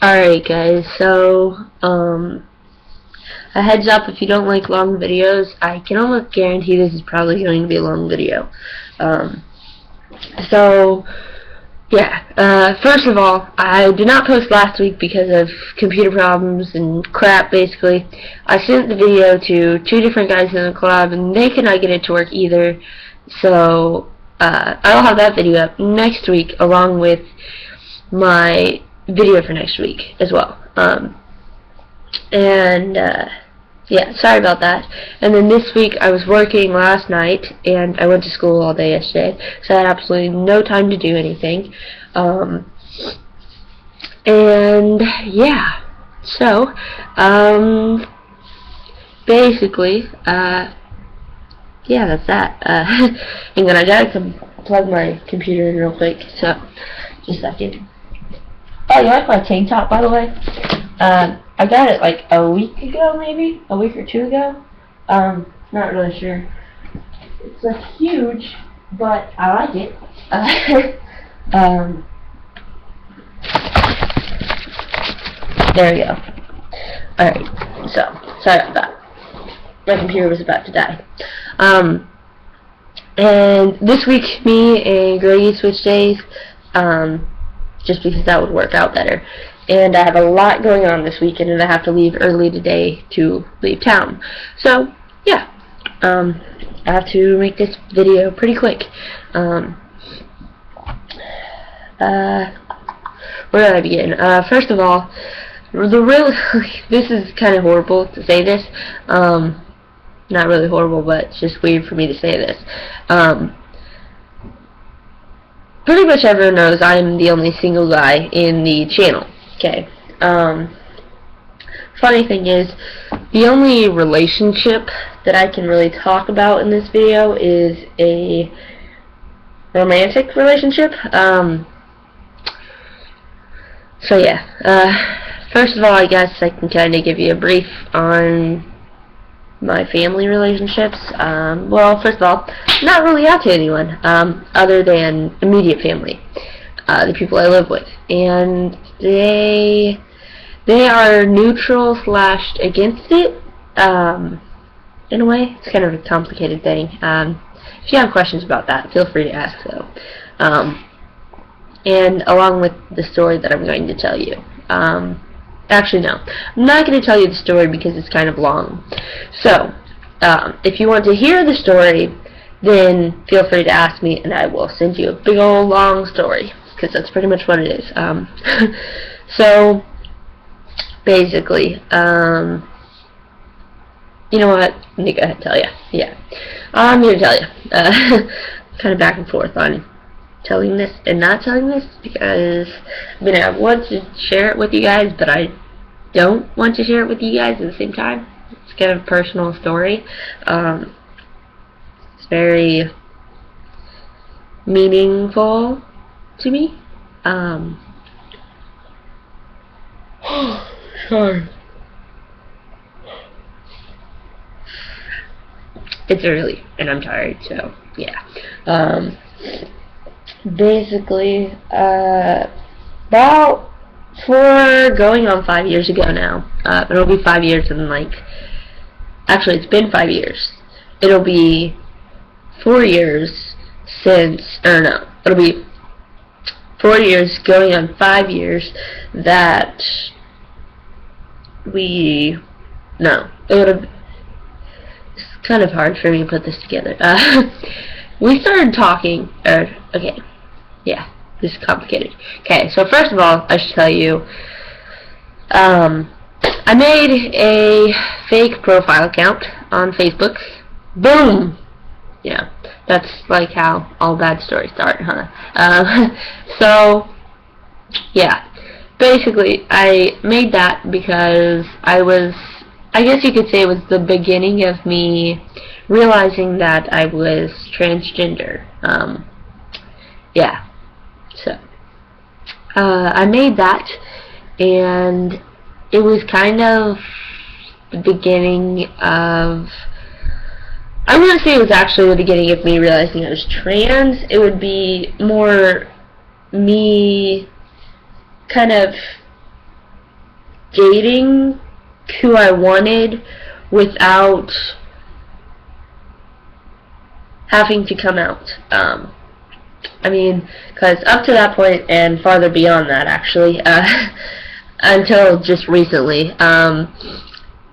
Alright guys, so, a heads up, if you don't like long videos, I can almost guarantee this is probably going to be a long video. So, yeah, first of all, I did not post last week because of computer problems and crap, basically. I sent the video to two different guys in the club, and they could not get it to work either. So, I'll have that video up next week, along with my video for next week as well. Yeah, sorry about that. And then this week I was working last night, and I went to school all day yesterday, so I had absolutely no time to do anything. And yeah, so basically, yeah, that's that. Hang on, I gotta plug my computer in real quick. So, just a second. Oh, you like my tank top, by the way? I got it like a week ago, maybe? A week or two ago? Not really sure. It's like huge, but I like it. There we go. Alright, so, sorry about that. My computer was about to die. And this week, me and Grady switched days, just because that would work out better. And I have a lot going on this weekend, and I have to leave early today to leave town. So, yeah, I have to make this video pretty quick. Where did I begin? First of all, this is kind of horrible to say this. Not really horrible, but it's just weird for me to say this. Pretty much everyone knows I'm the only single guy in the channel. Okay. Funny thing is, the only relationship that I can really talk about in this video is a romantic relationship. So yeah. First of all, I guess I can kind of give you a brief on my family relationships. Well, first of all, not really out to anyone, other than immediate family, the people I live with, and they are neutral / against it, in a way. It's kind of a complicated thing. If you have questions about that, feel free to ask, though. And along with the story that I'm going to tell you. Actually, no. I'm not going to tell you the story because it's kind of long. So, if you want to hear the story, then feel free to ask me, and I will send you a big old long story, because that's pretty much what it is. So, basically, you know what? Let me go ahead and tell you. Yeah. I'm going to tell you. Kind of back and forth on telling this and not telling this, because I mean, I want to share it with you guys, but I don't want to share it with you guys at the same time. It's kind of a personal story. It's very meaningful to me. Sorry. It's early and I'm tired, so yeah. Basically, about going on 5 years ago now. It'll be 5 years in actually it's been 5 years. It'll be 4 years since, or no, it'll be 4 years going on 5 years that it's kind of hard for me to put this together. We started talking, okay, yeah, this is complicated. Okay, so first of all, I should tell you, I made a fake profile account on Facebook. Boom! Yeah, that's like how all bad stories start, huh? So, yeah, basically, I made that because I guess you could say it was the beginning of me realizing that I was transgender. Yeah. So, I made that, and it was kind of the beginning of, I wouldn't say it was actually the beginning of me realizing I was trans. It would be more me kind of dating who I wanted without having to come out. I mean, because up to that point and farther beyond that, actually, until just recently,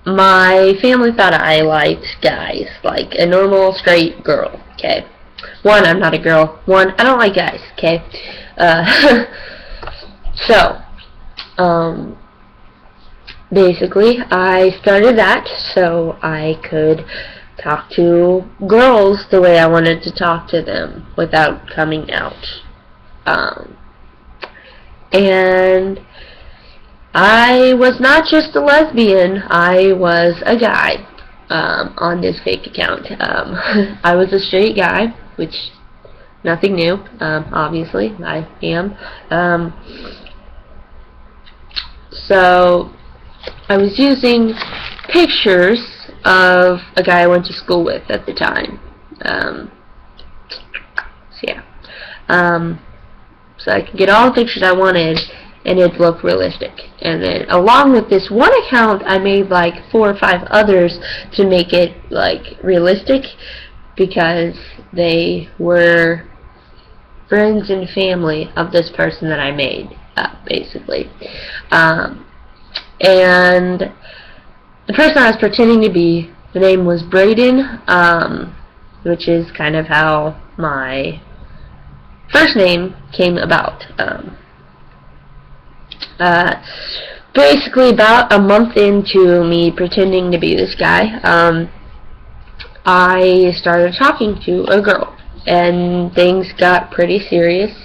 my family thought I liked guys, like a normal straight girl. Okay. One, I'm not a girl. One, I don't like guys. Okay. So, basically, I started that so I could talk to girls the way I wanted to talk to them without coming out. And I was not just a lesbian, I was a guy on this fake account. I was a straight guy, which nothing new, obviously, I am. So I was using pictures of a guy I went to school with at the time. So yeah. So I could get all the pictures I wanted and it'd look realistic. And then along with this one account, I made like 4 or 5 others to make it like realistic because they were friends and family of this person that I made, basically. And the person I was pretending to be, the name was Braden, which is kind of how my first name came about. Basically, about a month into me pretending to be this guy, I started talking to a girl, and things got pretty serious.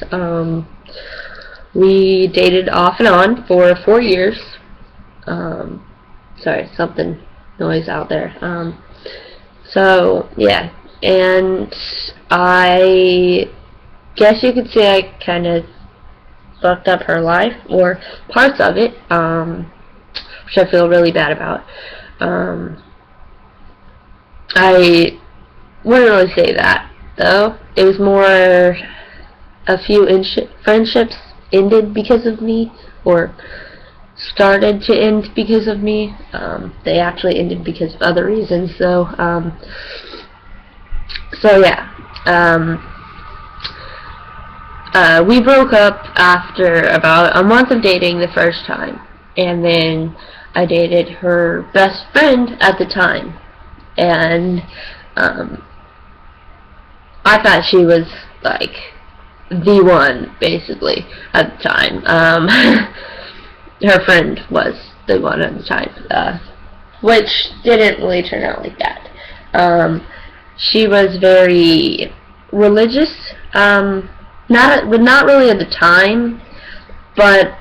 We dated off and on for 4 years. Sorry, something noise out there. So yeah, and I guess you could say I kind of fucked up her life, or parts of it, which I feel really bad about. I wouldn't really say that, though. It was more a few friendships ended because of me, or started to end because of me. They actually ended because of other reasons, though. So yeah. We broke up after about a month of dating the first time, and then I dated her best friend at the time, and I thought she was like the one, basically, at the time. Her friend was the one at the time, which didn't really turn out like that. She was very religious, not really at the time, but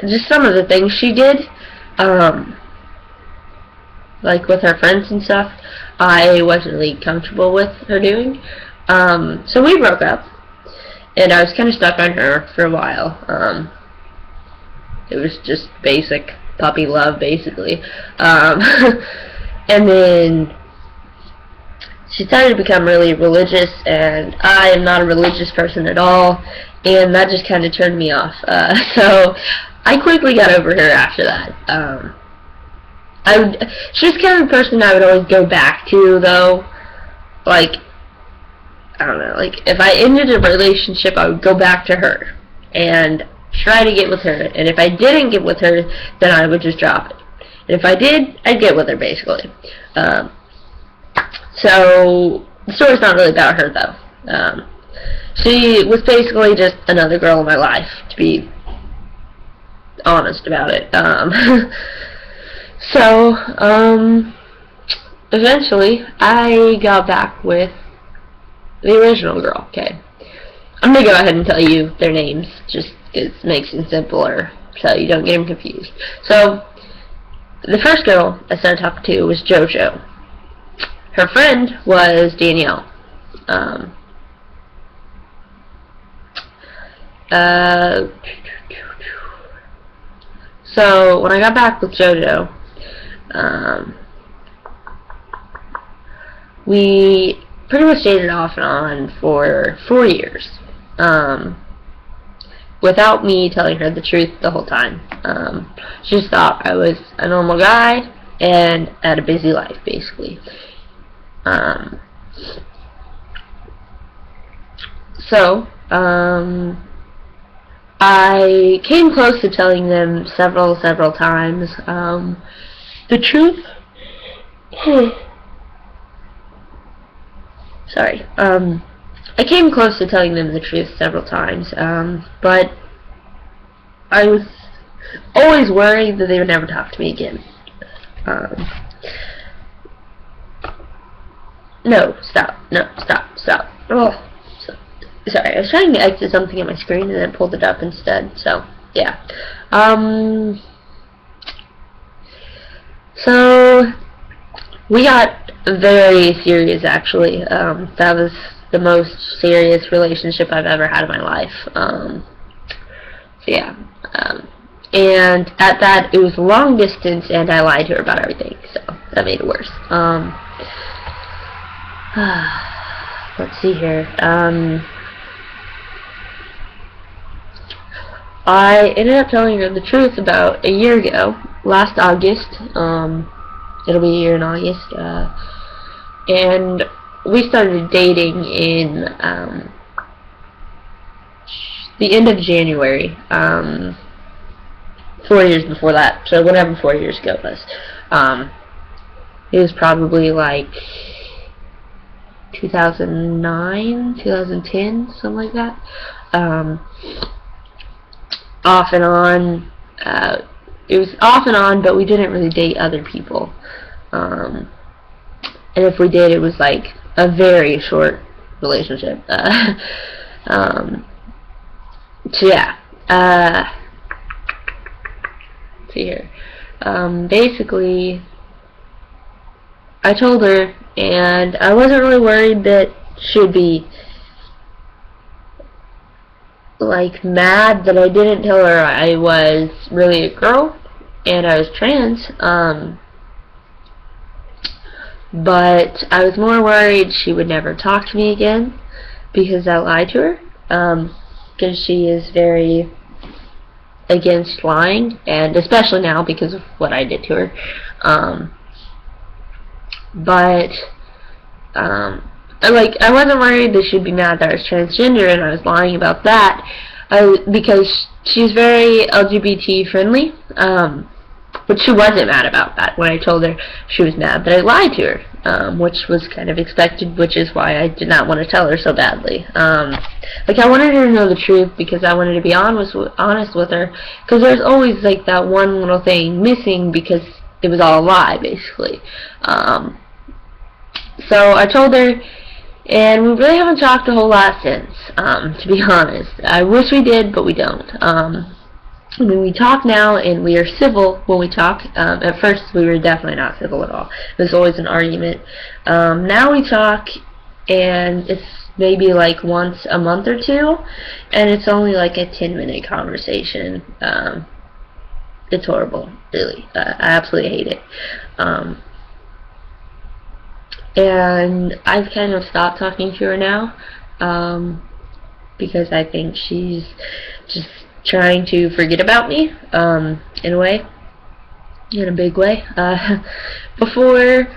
just some of the things she did, like with her friends and stuff, I wasn't really comfortable with her doing. So we broke up, and I was kind of stuck on her for a while. It was just basic puppy love, basically. And then she started to become really religious, and I am not a religious person at all, and that just kind of turned me off. So I quickly got over her after that. She's kind of the person I would always go back to, though. Like, I don't know, like, if I ended a relationship, I would go back to her and try to get with her, and if I didn't get with her, then I would just drop it. And if I did, I'd get with her, basically. So the story's not really about her, though. She was basically just another girl in my life, to be honest about it. So eventually, I got back with the original girl. Okay, I'm gonna go ahead and tell you their names, just because it makes it simpler, so you don't get them confused. So the first girl I started talking to was JoJo. Her friend was Danielle. So when I got back with JoJo, we pretty much dated off and on for 4 years. without me telling her the truth the whole time. She just thought I was a normal guy and had a busy life, basically. So, I came close to telling them several times the truth. Sorry. I came close to telling them the truth several times, but I was always worried that they would never talk to me again. No, stop. No, stop. Oh, sorry, I was trying to exit something on my screen and then pulled it up instead, so, yeah. So, we got very serious, actually. That was the most serious relationship I've ever had in my life. So, yeah. And at that, it was long distance, and I lied to her about everything, so that made it worse. Let's see here. I ended up telling her the truth about a year ago, last August. It'll be a year in August. And we started dating in the end of January. 4 years before that, so whatever 4 years ago was. It was probably like 2009, 2010, something like that. Off and on. It was off and on, but we didn't really date other people. And if we did, it was like a very short relationship. So yeah. See here. Basically, I told her, and I wasn't really worried that she would be like mad that I didn't tell her I was really a girl and I was trans. But I was more worried she would never talk to me again because I lied to her. Because she is very against lying, and especially now because of what I did to her. I wasn't worried that she'd be mad that I was transgender and I was lying about that, because she's very LGBT friendly, but she wasn't mad about that. When I told her, she was mad that I lied to her, which was kind of expected, which is why I did not want to tell her so badly. I wanted her to know the truth because I wanted to be honest with her, because there's always like that one little thing missing because it was all a lie, basically. So I told her, and we really haven't talked a whole lot since, to be honest. I wish we did, but we don't. I mean, we talk now, and we are civil when we talk. At first, we were definitely not civil at all. It was always an argument. Now we talk, and it's maybe like once a month or two, and it's only like a 10-minute conversation. It's horrible, really. I absolutely hate it. And I've kind of stopped talking to her now, because I think she's just trying to forget about me, in a way, in a big way. Before,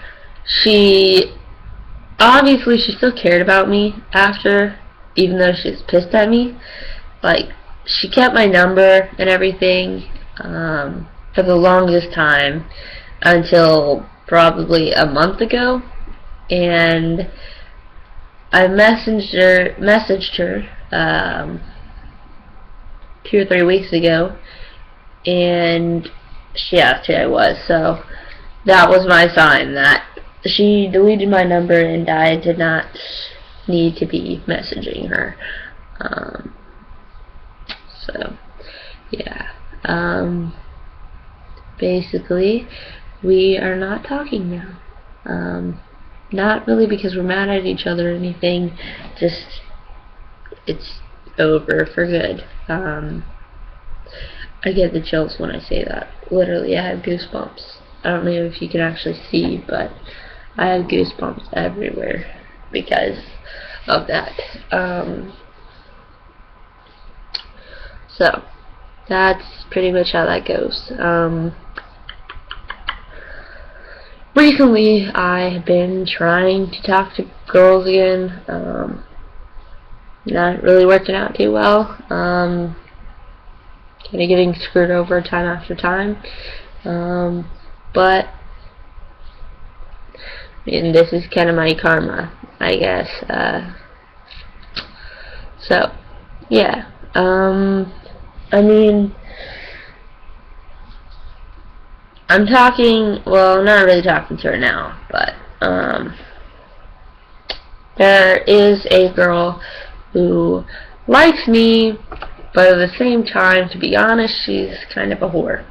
obviously she still cared about me after, even though she was pissed at me. Like, she kept my number and everything, for the longest time, until probably a month ago. And I messaged her 2 or 3 weeks ago, and she asked who I was, so that was my sign that she deleted my number and I did not need to be messaging her. So yeah, basically we are not talking now. Not really because we're mad at each other or anything, just it's over for good. I get the chills when I say that. Literally, I have goosebumps. I don't know if you can actually see, but I have goosebumps everywhere because of that. So that's pretty much how that goes. Recently, I have been trying to talk to girls again. Not really working out too well. Kind of getting screwed over time after time. But I mean, this is kind of my karma, I guess. So, yeah. I mean, I'm talking, well, not really talking to her now, but, there is a girl who likes me, but at the same time, to be honest, she's kind of a whore.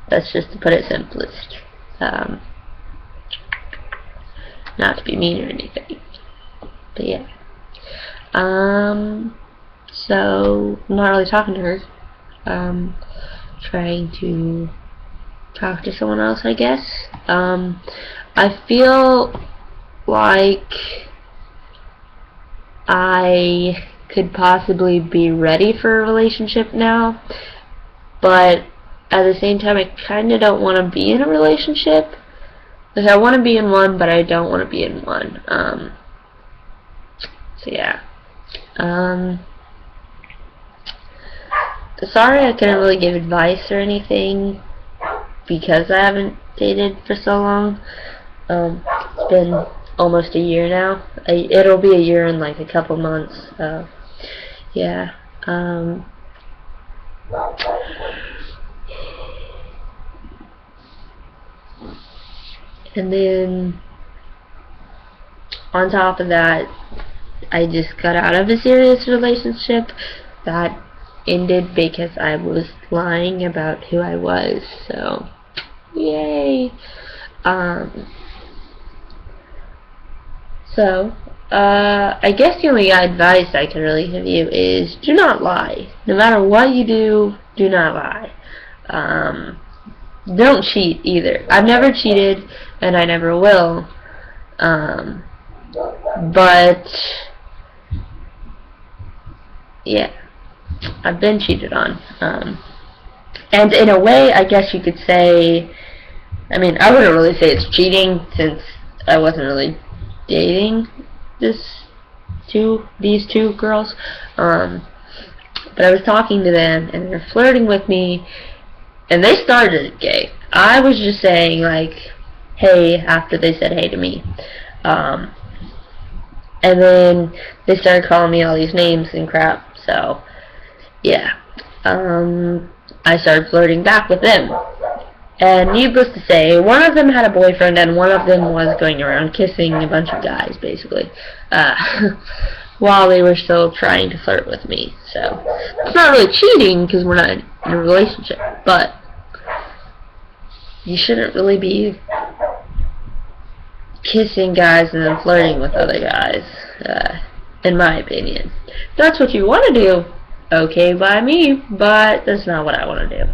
That's just to put it simplest. Not to be mean or anything, but yeah. So I'm not really talking to her. Trying to talk to someone else, I guess. I feel like I could possibly be ready for a relationship now, but at the same time, I kind of don't want to be in a relationship. Like, I want to be in one, but I don't want to be in one. So yeah. Sorry I couldn't really give advice or anything because I haven't dated for so long. It's been almost a year now. It'll be a year in like a couple months. Yeah. And then on top of that, I just got out of a serious relationship that ended because I was lying about who I was. So, yay. I guess the only advice I can really give you is do not lie. No matter what you do, do not lie. Don't cheat either. I've never cheated, and I never will. But yeah, I've been cheated on. And in a way, I guess you could say, I mean, I wouldn't really say it's cheating since I wasn't really dating these two girls. But I was talking to them, and they were flirting with me, and they started it gay. I was just saying, like, hey, after they said hey to me. And then they started calling me all these names and crap, so, yeah. I started flirting back with them. And needless to say, one of them had a boyfriend, and one of them was going around kissing a bunch of guys, basically, while they were still trying to flirt with me. So, it's not really cheating, because we're not in a relationship, but you shouldn't really be kissing guys and then flirting with other guys, in my opinion. If that's what you want to do, okay by me, but that's not what I want to do.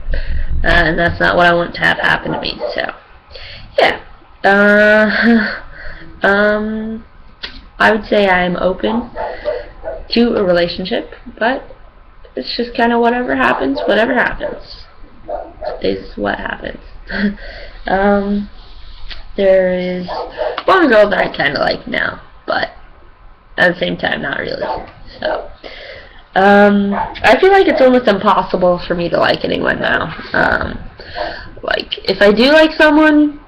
And that's not what I want to have happen to me, so, yeah. I would say I'm open to a relationship, but it's just kind of whatever happens is what happens. There is one girl that I kind of like now, but at the same time, not really. So, I feel like it's almost impossible for me to like anyone now. Like, if I do like someone,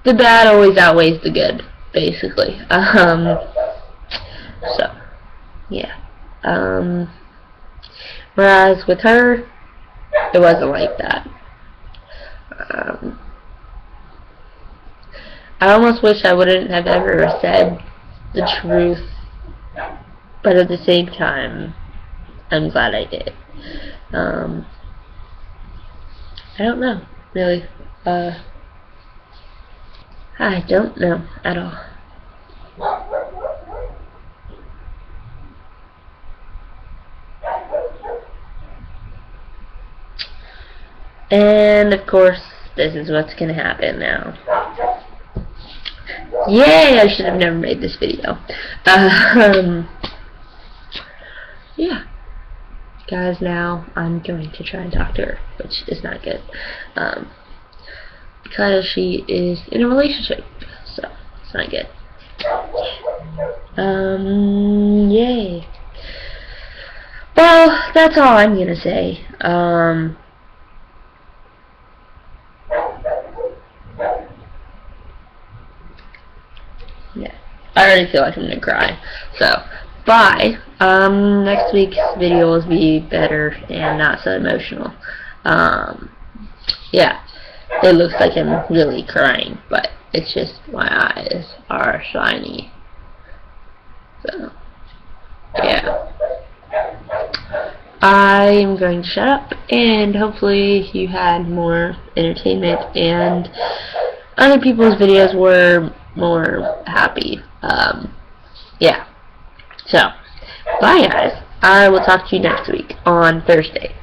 the bad always outweighs the good, basically. So, yeah. Whereas with her, it wasn't like that. I almost wish I wouldn't have ever said the truth, but at the same time, I'm glad I did. I don't know, really. I don't know at all. And, of course, this is what's gonna happen now. Yay! I should have never made this video. yeah. Guys, now I'm going to try and talk to her, which is not good. Because she is in a relationship, so it's not good. Yay. Well, that's all I'm gonna say. Yeah. I already feel like I'm gonna cry. So, bye. Next week's video will be better and not so emotional. Yeah. It looks like I'm really crying, but it's just my eyes are shiny. So, yeah. I am going to shut up, and hopefully you had more entertainment and other people's videos were more happy. Yeah. So, bye guys. I will talk to you next week on Thursday.